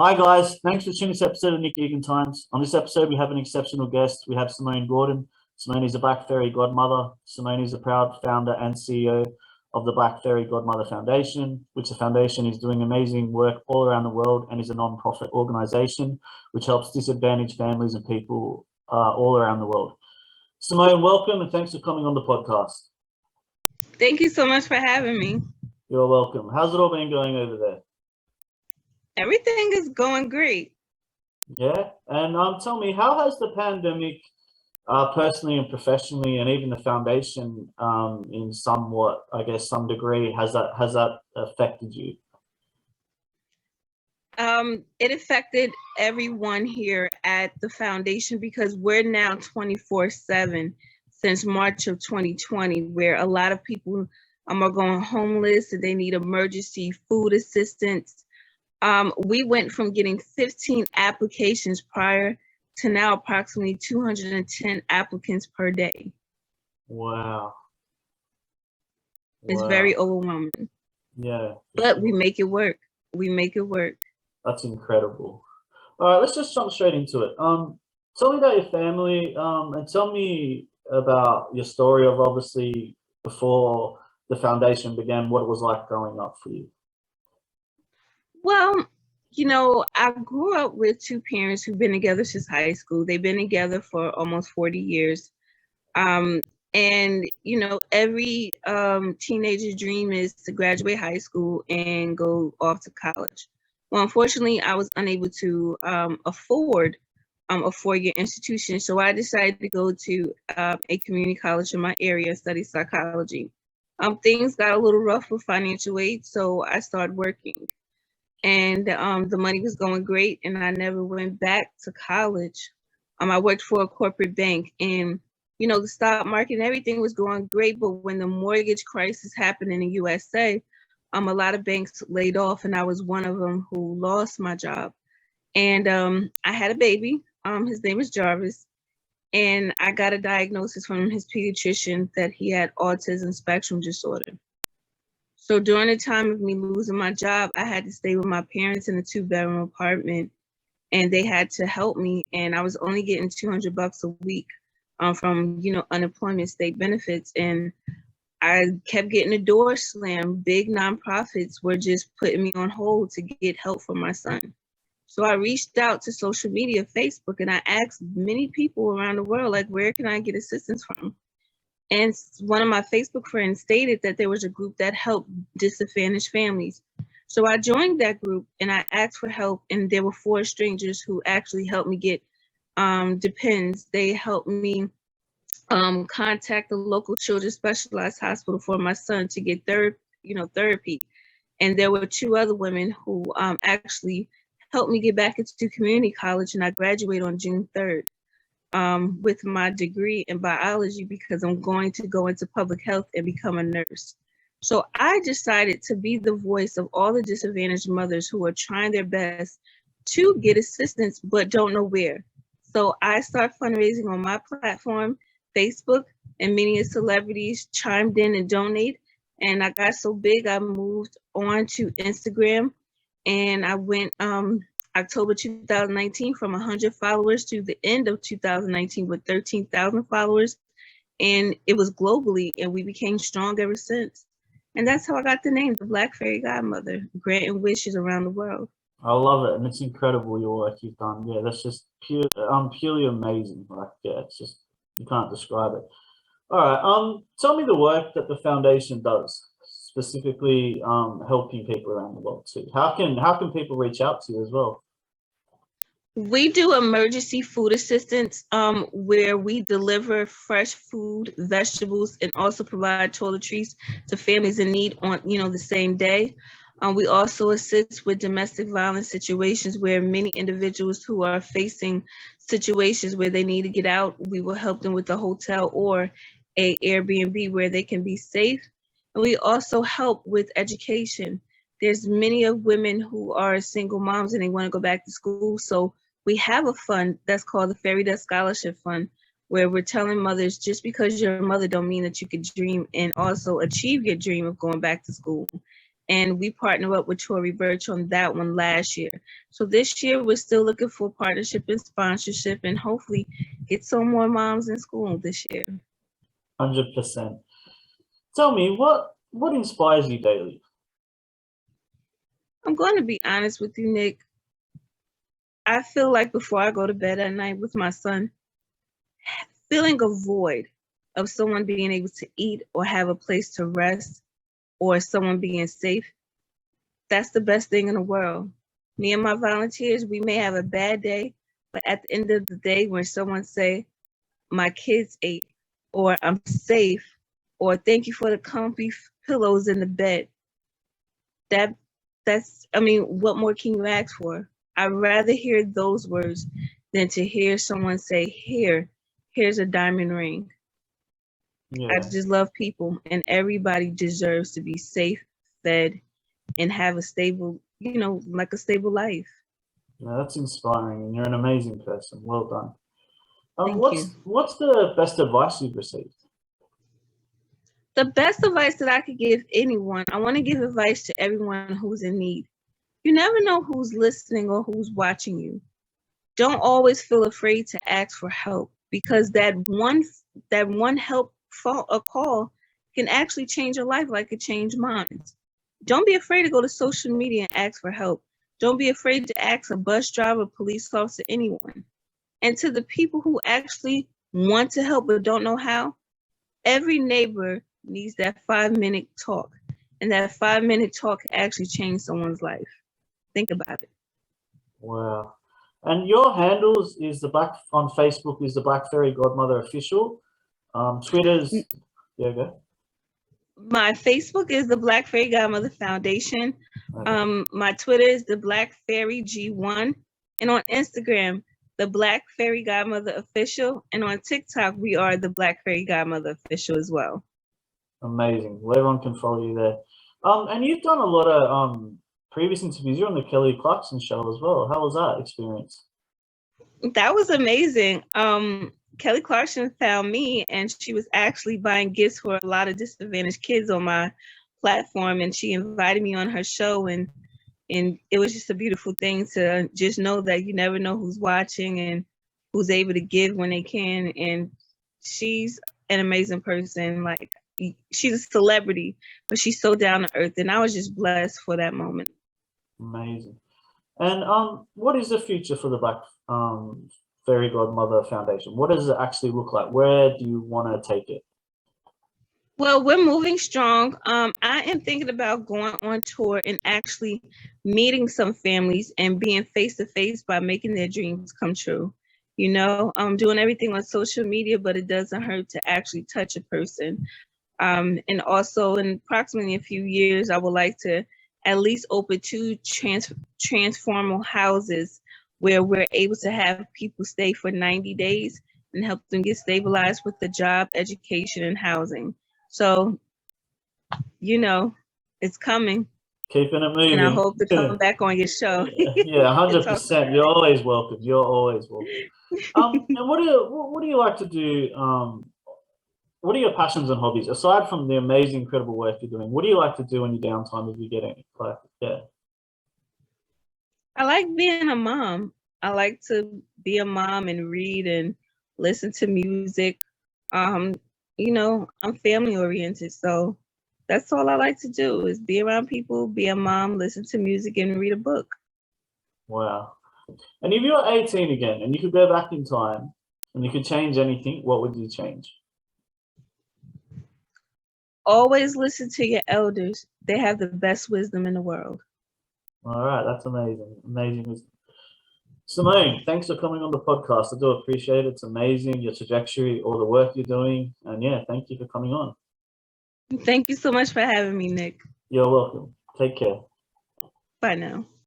Hi guys, thanks for tuning this episode of Nick Egan Times. On this episode, we have an exceptional guest. We have Simone Gordon. Simone is a Black Fairy Godmother. Simone is a proud founder and CEO of the Black Fairy Godmother Foundation, which the foundation is doing amazing work all around the world and is a non-profit organization which helps disadvantaged families and people all around the world. Simone, welcome and thanks for coming on the podcast. Thank you so much for having me. You're welcome. How's it all been going over there? Everything is going great. Yeah, and tell me, how has the pandemic, personally and professionally, and even the foundation, in somewhat, I guess, some degree, has that affected you? It affected everyone here at the foundation because we're now 24/7 since March of 2020, where a lot of people are going homeless and they need emergency food assistance. We went from getting 15 applications prior to now approximately 210 applicants per day. Wow. It's very overwhelming. Yeah. But we make it work. We make it work. That's incredible. All right, let's just jump straight into it. Tell me about your family, and tell me about your story of obviously before the foundation began, what it was like growing up for you. Well, I grew up with two parents who've been together since high school. They've been together for almost 40 years. And every teenager's dream is to graduate high school and go off to college. Well, unfortunately, I was unable to afford a four-year institution, so I decided to go to a community college in my area, study psychology. Things got a little rough with financial aid, so I started working. And the money was going great, and I never went back to college. I worked for a corporate bank, and the stock market and everything was going great, but when the mortgage crisis happened in the USA, a lot of banks laid off, and I was one of them who lost my job. And I had a baby. His name is Jarvis, and I got a diagnosis from his pediatrician that he had autism spectrum disorder. So during the time of me losing my job, I had to stay with my parents in a 2-bedroom apartment, and they had to help me. And I was only getting $200 a week from unemployment state benefits, and I kept getting the door slammed. Big nonprofits were just putting me on hold to get help for my son. So I reached out to social media, Facebook, and I asked many people around the world, like, where can I get assistance from? And one of my Facebook friends stated that there was a group that helped disadvantaged families. So I joined that group and I asked for help, and there were 4 strangers who actually helped me get Depends. They helped me contact the local children's specialized hospital for my son to get therapy. And there were 2 other women who actually helped me get back into community college, and I graduated on June 3rd with my degree in biology because I'm going to go into public health and become a nurse. So I decided to be the voice of all the disadvantaged mothers who are trying their best to get assistance but don't know where. So I started fundraising on my platform, Facebook, and many celebrities chimed in and donate. And I got so big, I moved on to Instagram, and I went October 2019 from 100 followers to the end of 2019 with 13,000 followers. And it was globally, and we became strong ever since. And that's how I got the name, the Black Fairy Godmother, granting wishes around the world. I love it, and it's incredible your work you've done. Yeah, that's just purely amazing. Like, yeah, it's just, you can't describe it. All right, tell me the work that the foundation does, specifically helping people around the world too. How can people reach out to you as well? We do emergency food assistance where we deliver fresh food, vegetables, and also provide toiletries to families in need on the same day. We also assist with domestic violence situations where many individuals who are facing situations where they need to get out, we will help them with a hotel or a Airbnb where they can be safe. And we also help with education. There's many of women who are single moms and they want to go back to school. So we have a fund that's called the Fairy Death Scholarship Fund, where we're telling mothers, just because you're a mother don't mean that you could dream and also achieve your dream of going back to school. and we partnered up with Tory Burch on that one last year. So this year we're still looking for partnership and sponsorship, and hopefully get some more moms in school this year. 100%. Tell me, what inspires you daily? I'm going to be honest with you, Nick. I feel like before I go to bed at night with my son, feeling a void of someone being able to eat or have a place to rest, or someone being safe, that's the best thing in the world. Me and my volunteers, we may have a bad day, but at the end of the day, when someone say, my kids ate, or I'm safe, or thank you for the comfy pillows in the bed, I mean, what more can you ask for? I'd rather hear those words than to hear someone say, here's a diamond ring. Yeah. I just love people, and everybody deserves to be safe, fed, and have a stable, like a stable life. Yeah, that's inspiring, and you're an amazing person. Well done. Thank you. What's the best advice you've received? The best advice that I could give anyone, I want to give advice to everyone who's in need. You never know who's listening or who's watching you. Don't always feel afraid to ask for help, because that one help a call can actually change your life like it changed mine. Don't be afraid to go to social media and ask for help. Don't be afraid to ask a bus driver, police officer, anyone. And to the people who actually want to help but don't know how, every neighbor needs that 5-minute talk. And that 5-minute talk can actually change someone's life. Think about it. Wow. And your handles is on Facebook is the Black Fairy Godmother Official. Twitter's, yeah, go. My Facebook is the Black Fairy Godmother Foundation. Okay. My Twitter is the Black Fairy G1. And on Instagram, the Black Fairy Godmother Official. And on TikTok, we are the Black Fairy Godmother Official as well. Amazing. Well, everyone can follow you there. And you've done a lot of previous interviews. You're on the Clarkson show as well. How was that experience? That was amazing. Kelly Clarkson found me, and she was actually buying gifts for a lot of disadvantaged kids on my platform, and she invited me on her show, and it was just a beautiful thing to just know that you never know who's watching and who's able to give when they can. And she's an amazing person. Like, she's a celebrity, but she's so down to earth, and I was just blessed for that moment. Amazing. And what is the future for the Black Fairy Godmother Foundation? What does it actually look like? Where do you want to take it? Well, we're moving strong. I am thinking about going on tour and actually meeting some families and being face to face by making their dreams come true. I'm doing everything on social media, but it doesn't hurt to actually touch a person. And also, in approximately a few years, I would like to at least open 2 transformal houses where we're able to have people stay for 90 days and help them get stabilized with the job, education, and housing. So, it's coming. Keeping it moving. And I hope to come back on your show. Yeah, 100%. You're always welcome. You're always welcome. And what do you like to do? What are your passions and hobbies aside from the amazing, incredible work you're doing? What do you like to do in your downtime if you get any? Yeah. I like being a mom. I like to be a mom and read and listen to music. I'm family oriented, so that's all I like to do is be around people, be a mom, listen to music, and read a book. Wow. And if you were 18 again and you could go back in time and you could change anything, what would you change? Always listen to your elders. They have the best wisdom in the world. All right, that's amazing. Amazing wisdom. Simone, thanks for coming on the podcast. I do appreciate it. It's amazing, your trajectory, all the work you're doing. And yeah, thank you for coming on. Thank you so much for having me, Nick. You're welcome. Take care. Bye now.